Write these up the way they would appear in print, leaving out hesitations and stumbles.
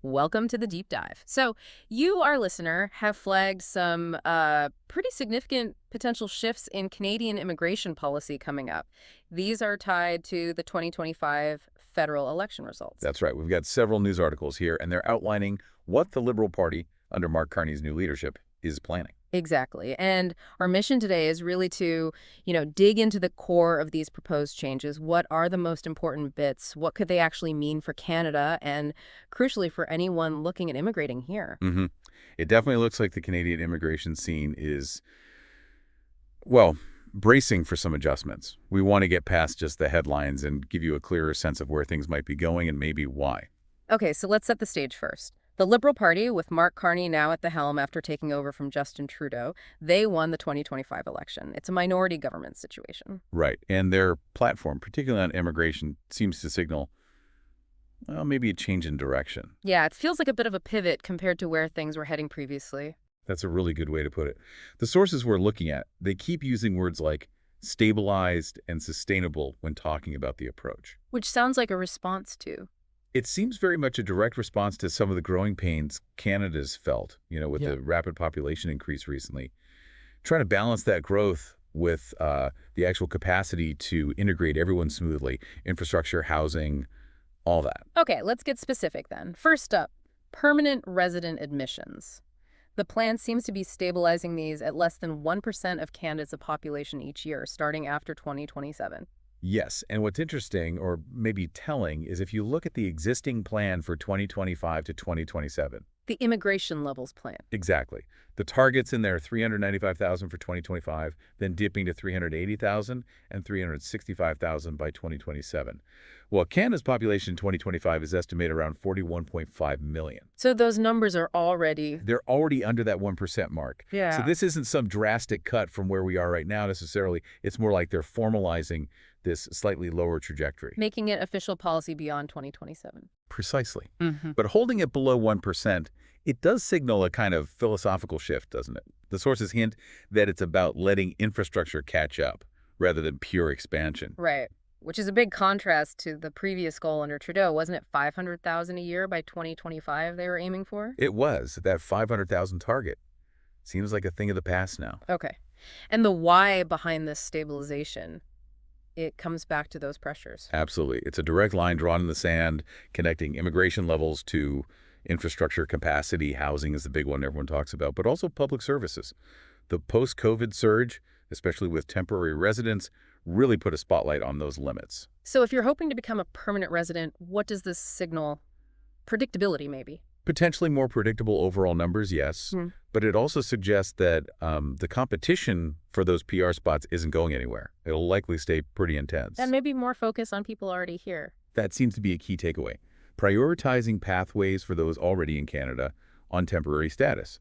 Welcome to the deep dive. So, you, our listener, have flagged some pretty significant potential shifts in Canadian immigration policy coming up. These are tied to the 2025 federal election results. That's right. We've got several news articles here, and they're outlining what the Liberal Party, under Mark Carney's new leadership, is planning. Exactly. And our mission today is really to, dig into the core of these proposed changes. What are the most important bits? What could they actually mean for Canada and, crucially, for anyone looking at immigrating here? hmm It definitely looks like the Canadian immigration scene is, well, bracing for some adjustments. We want to get past just the headlines and give you a clearer sense of where things might be going and maybe why. Okay, so let's set the stage first. The Liberal Party, with Mark Carney now at the helm after taking over from Justin Trudeau, they won the 2025 election. It's a minority government situation. Right. And their platform, particularly on immigration, seems to signal, well, maybe a change in direction. Yeah, it feels like a bit of a pivot compared to where things were heading previously. That's a really good way to put it. The sources we're looking at, they keep using words like stabilized and sustainable when talking about the approach. Which sounds like a response to. It seems very much a direct response to some of the growing pains Canada's felt, with Yeah. the rapid population increase recently. Trying to balance that growth with the actual capacity to integrate everyone smoothly, infrastructure, housing, all that. Okay, let's get specific then. First up, permanent resident admissions. The plan seems to be stabilizing these at less than 1% of Canada's population each year, starting after 2027. Yes, and what's interesting, or maybe telling, is if you look at the existing plan for 2025 to 2027. The immigration levels plan. Exactly. The target's in there, 395,000 for 2025, then dipping to 380,000 and 365,000 by 2027. Well, Canada's population in 2025 is estimated around 41.5 million. So those numbers are already. They're already under that 1% mark. So Yeah. this isn't some drastic cut from where we are right now necessarily. It's more like they're formalizing this slightly lower trajectory. Making it official policy beyond 2027. Precisely. Mm-hmm. But holding it below 1%, it does signal a kind of philosophical shift, doesn't it? The sources hint that it's about letting infrastructure catch up rather than pure expansion. Right. Which is a big contrast to the previous goal under Trudeau. Wasn't it 500,000 a year by 2025 they were aiming for? It was that 500,000 target. Seems like a thing of the past now. Okay. And the why behind this stabilization, it comes back to those pressures. Absolutely. It's a direct line drawn in the sand, connecting immigration levels to infrastructure capacity. Housing is the big one everyone talks about, but also public services. The post-COVID surge, especially with temporary residents, really put a spotlight on those limits. So if you're hoping to become a permanent resident, what does this signal? Predictability, maybe. Potentially more predictable overall numbers, yes, but it also suggests that the competition for those PR spots isn't going anywhere. It'll likely stay pretty intense. And maybe more focus on people already here. That seems to be a key takeaway. Prioritizing pathways for those already in Canada on temporary status.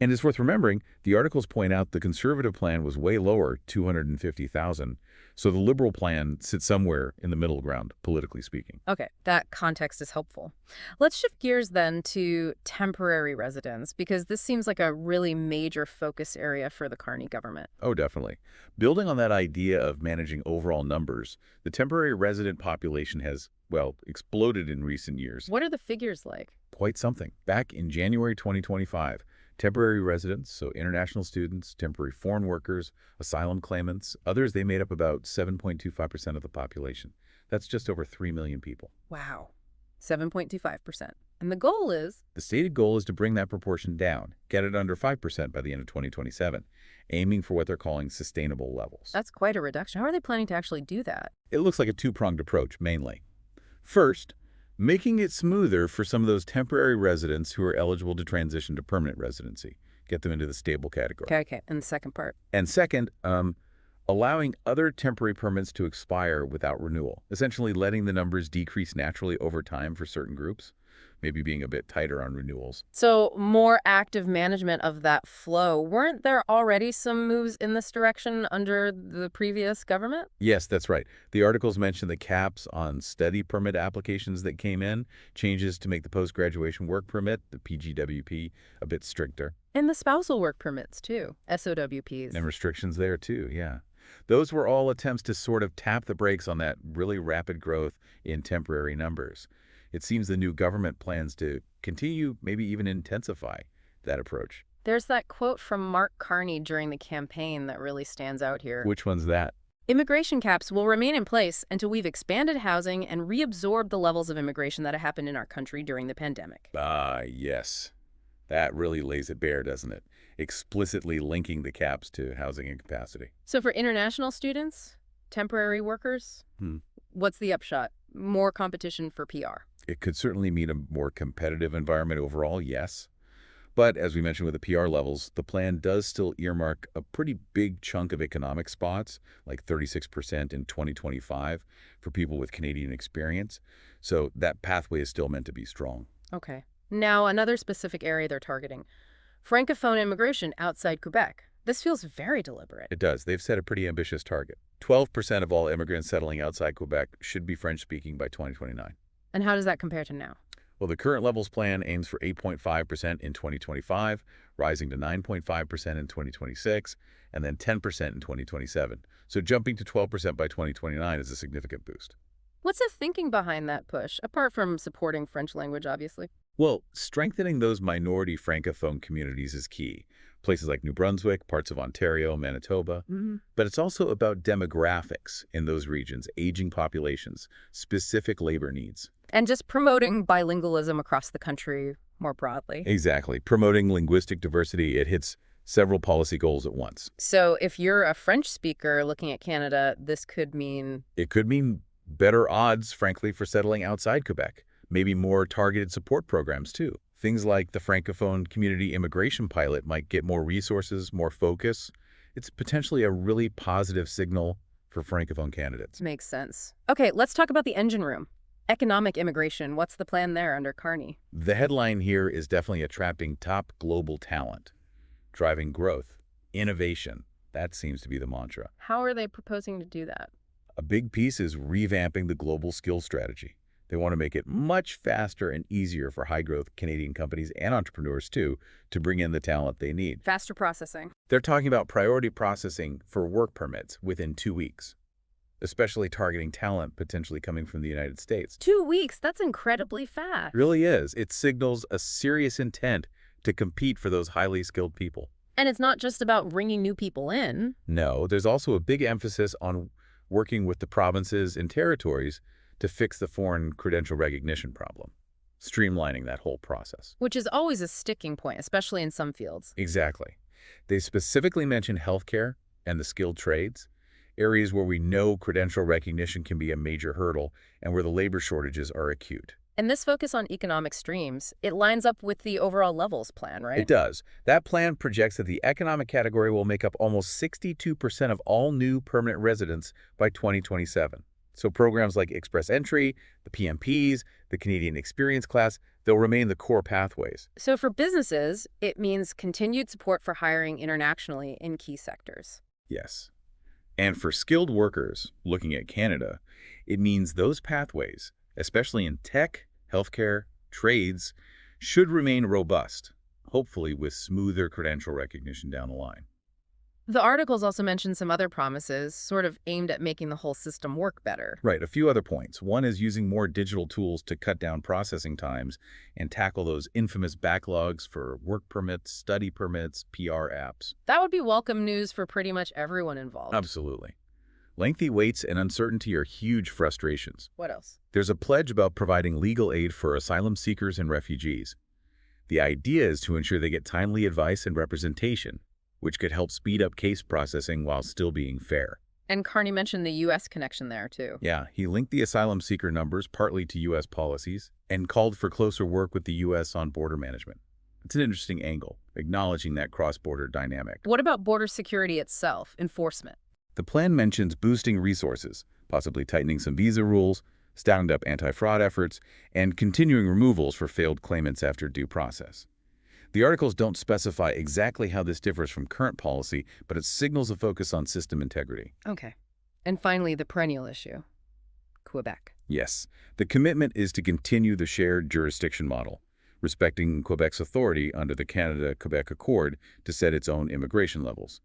And it's worth remembering, the articles point out the Conservative plan was way lower, 250,000. So the Liberal plan sits somewhere in the middle ground, politically speaking. Okay, that context is helpful. Let's shift gears then to temporary residence, because this seems like a really major focus area for the Carney government. Oh, definitely. Building on that idea of managing overall numbers, the temporary resident population has, well, exploded in recent years. What are the figures like? Quite something. Back in January 2025, temporary residents, so international students, temporary foreign workers, asylum claimants, others, they made up about 7.25% of the population. That's just over 3 million people. Wow, 7.25%. And the goal is? The stated goal is to bring that proportion down, get it under 5% by the end of 2027, aiming for what they're calling sustainable levels. That's quite a reduction. How are they planning to actually do that? It looks like a two-pronged approach, mainly. First, making it smoother for some of those temporary residents who are eligible to transition to permanent residency, get them into the stable category. Okay. And the second part? And second, allowing other temporary permits to expire without renewal, essentially letting the numbers decrease naturally over time for certain groups, maybe being a bit tighter on renewals. So more active management of that flow. Weren't there already some moves in this direction under the previous government? Yes, that's right. The articles mention the caps on study permit applications that came in, changes to make the post-graduation work permit, the PGWP, a bit stricter. And the spousal work permits, too, SOWPs. And restrictions there, too, yeah. Those were all attempts to sort of tap the brakes on that really rapid growth in temporary numbers. It seems the new government plans to continue, maybe even intensify that approach. There's that quote from Mark Carney during the campaign that really stands out here. Which one's that? Immigration caps will remain in place until we've expanded housing and reabsorbed the levels of immigration that have happened in our country during the pandemic. Yes. That really lays it bare, doesn't it? Explicitly linking the caps to housing and capacity. So for international students, temporary workers, Hmm. what's the upshot? More competition for PR. It could certainly mean a more competitive environment overall, yes. But as we mentioned with the PR levels, the plan does still earmark a pretty big chunk of economic spots, like 36% in 2025, for people with Canadian experience. So that pathway is still meant to be strong. Okay. Now, another specific area they're targeting. Francophone immigration outside Quebec. This feels very deliberate. It does. They've set a pretty ambitious target. 12% of all immigrants settling outside Quebec should be French-speaking by 2029. And how does that compare to now? Well, the current levels plan aims for 8.5% in 2025, rising to 9.5% in 2026, and then 10% in 2027. So jumping to 12% by 2029 is a significant boost. What's the thinking behind that push, apart from supporting French language, obviously? Well, strengthening those minority Francophone communities is key. Places like New Brunswick, parts of Ontario, Manitoba. But it's also about demographics in those regions, aging populations, specific labor needs. And just promoting bilingualism across the country more broadly. Exactly. Promoting linguistic diversity, it hits several policy goals at once. So if you're a French speaker looking at Canada, this could mean... It could mean better odds, frankly, for settling outside Quebec. Maybe more targeted support programs, too. Things like the Francophone Community Immigration Pilot might get more resources, more focus. It's potentially a really positive signal for Francophone candidates. Makes sense. Okay, let's talk about the engine room. Economic immigration. What's the plan there under Carney? The headline here is definitely attracting top global talent, driving growth, innovation. That seems to be the mantra. How are they proposing to do that? A big piece is revamping the global skills strategy. They want to make it much faster and easier for high-growth Canadian companies and entrepreneurs, too, to bring in the talent they need. Faster processing. They're talking about priority processing for work permits within 2 weeks, especially targeting talent potentially coming from the United States. 2 weeks? That's incredibly fast. It really is. It signals a serious intent to compete for those highly skilled people. And it's not just about bringing new people in. No, there's also a big emphasis on working with the provinces and territories to fix the foreign credential recognition problem, streamlining that whole process. Which is always a sticking point, especially in some fields. Exactly. They specifically mention healthcare and the skilled trades, areas where we know credential recognition can be a major hurdle and where the labor shortages are acute. And this focus on economic streams, it lines up with the overall levels plan, right? It does. That plan projects that the economic category will make up almost 62% of all new permanent residents by 2027. So programs like Express Entry, the PMPs, the Canadian Experience Class, they'll remain the core pathways. So for businesses, it means continued support for hiring internationally in key sectors. Yes. And for skilled workers looking at Canada, it means those pathways, especially in tech, healthcare, trades, should remain robust, hopefully with smoother credential recognition down the line. The articles also mention some other promises, sort of aimed at making the whole system work better. Right, a few other points. One is using more digital tools to cut down processing times and tackle those infamous backlogs for work permits, study permits, PR apps. That would be welcome news for pretty much everyone involved. Absolutely. Lengthy waits and uncertainty are huge frustrations. What else? There's a pledge about providing legal aid for asylum seekers and refugees. The idea is to ensure they get timely advice and representation, which could help speed up case processing while still being fair. And Carney mentioned the U.S. connection there, too. Yeah, he linked the asylum seeker numbers partly to U.S. policies and called for closer work with the U.S. on border management. It's an interesting angle, acknowledging that cross-border dynamic. What about border security itself, enforcement? The plan mentions boosting resources, possibly tightening some visa rules, stepping up anti-fraud efforts, and continuing removals for failed claimants after due process. The articles don't specify exactly how this differs from current policy, but it signals a focus on system integrity. Okay. And finally, the perennial issue, Quebec. Yes, the commitment is to continue the shared jurisdiction model, respecting Quebec's authority under the Canada-Quebec Accord to set its own immigration levels.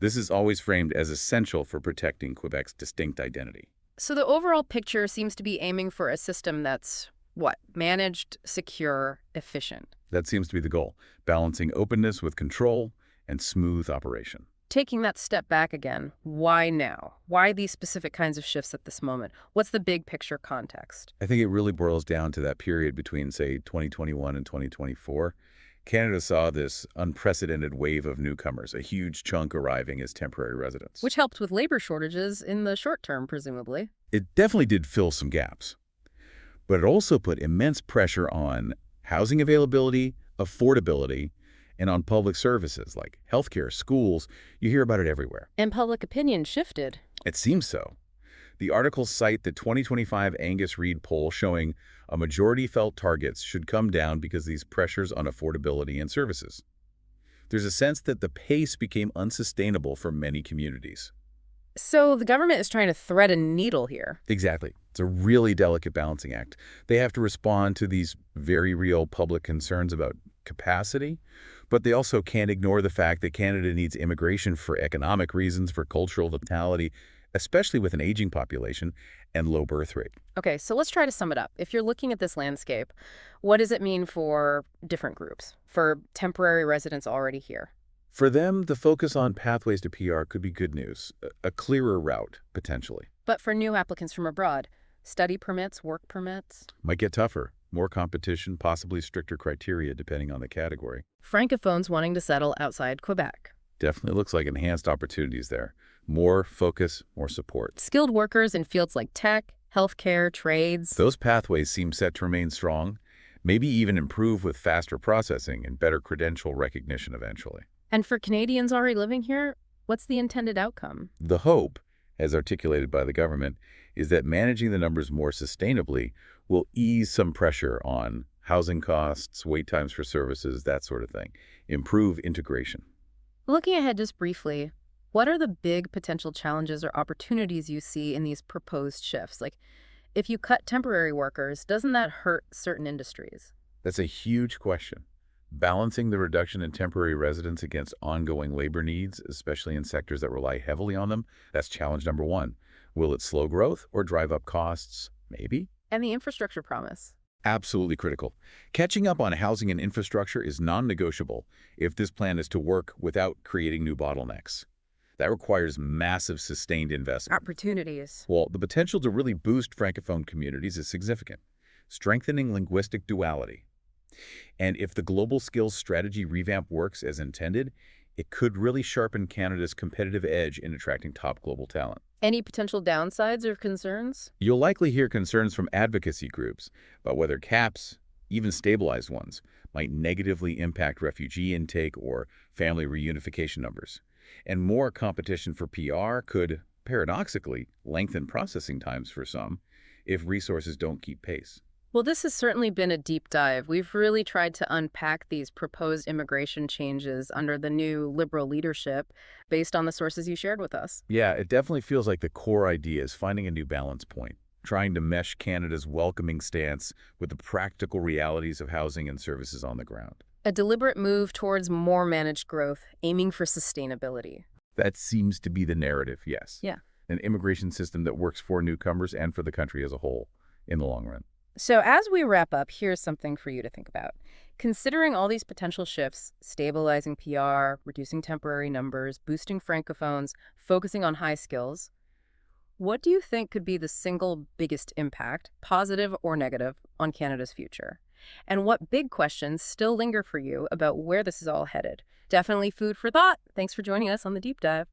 This is always framed as essential for protecting Quebec's distinct identity. So the overall picture seems to be aiming for a system that's what? Managed, secure, efficient. That seems to be the goal, balancing openness with control and smooth operation. Taking that step back again, why now? Why these specific kinds of shifts at this moment? What's the big picture context? I think it really boils down to that period between, say, 2021 and 2024. Canada saw this unprecedented wave of newcomers, a huge chunk arriving as temporary residents. Which helped with labor shortages in the short term, presumably. It definitely did fill some gaps, but it also put immense pressure on housing availability, affordability, and on public services like healthcare, schools. You hear about it everywhere. And public opinion shifted. It seems so. The articles cite the 2025 Angus Reid poll showing a majority felt targets should come down because of these pressures on affordability and services. There's a sense that the pace became unsustainable for many communities. So the government is trying to thread a needle here. Exactly. It's a really delicate balancing act. They have to respond to these very real public concerns about capacity, but they also can't ignore the fact that Canada needs immigration for economic reasons, for cultural vitality, especially with an aging population and low birth rate. Okay, so let's try to sum it up. If you're looking at this landscape, what does it mean for different groups, for temporary residents already here? For them, the focus on pathways to PR could be good news, a clearer route, potentially. But for new applicants from abroad, study permits, work permits? Might get tougher, more competition, possibly stricter criteria depending on the category. Francophones wanting to settle outside Quebec. Definitely looks like enhanced opportunities there. More focus, more support. Skilled workers in fields like tech, healthcare, trades. Those pathways seem set to remain strong, maybe even improve with faster processing and better credential recognition eventually. And for Canadians already living here, what's the intended outcome? The hope, as articulated by the government, is that managing the numbers more sustainably will ease some pressure on housing costs, wait times for services, that sort of thing. Improve integration. Looking ahead just briefly, what are the big potential challenges or opportunities you see in these proposed shifts? Like, if you cut temporary workers, doesn't that hurt certain industries? That's a huge question. Balancing the reduction in temporary residents against ongoing labor needs, especially in sectors that rely heavily on them, that's challenge number one. Will it slow growth or drive up costs? Maybe. And the infrastructure promise. Absolutely critical. Catching up on housing and infrastructure is non-negotiable if this plan is to work without creating new bottlenecks. That requires massive sustained investment. Opportunities. Well, the potential to really boost Francophone communities is significant, strengthening linguistic duality. And if the global skills strategy revamp works as intended, it could really sharpen Canada's competitive edge in attracting top global talent. Any potential downsides or concerns? You'll likely hear concerns from advocacy groups about whether caps, even stabilized ones, might negatively impact refugee intake or family reunification numbers. And more competition for PR could, paradoxically, lengthen processing times for some if resources don't keep pace. Well, this has certainly been a deep dive. We've really tried to unpack these proposed immigration changes under the new Liberal leadership based on the sources you shared with us. Yeah, it definitely feels like the core idea is finding a new balance point, trying to mesh Canada's welcoming stance with the practical realities of housing and services on the ground. A deliberate move towards more managed growth, aiming for sustainability. That seems to be the narrative, yes. Yeah. An immigration system that works for newcomers and for the country as a whole in the long run. So as we wrap up, here's something for you to think about. Considering all these potential shifts, stabilizing PR, reducing temporary numbers, boosting francophones, focusing on high skills, what do you think could be the single biggest impact, positive or negative, on Canada's future? And what big questions still linger for you about where this is all headed? Definitely food for thought. Thanks for joining us on The Deep Dive.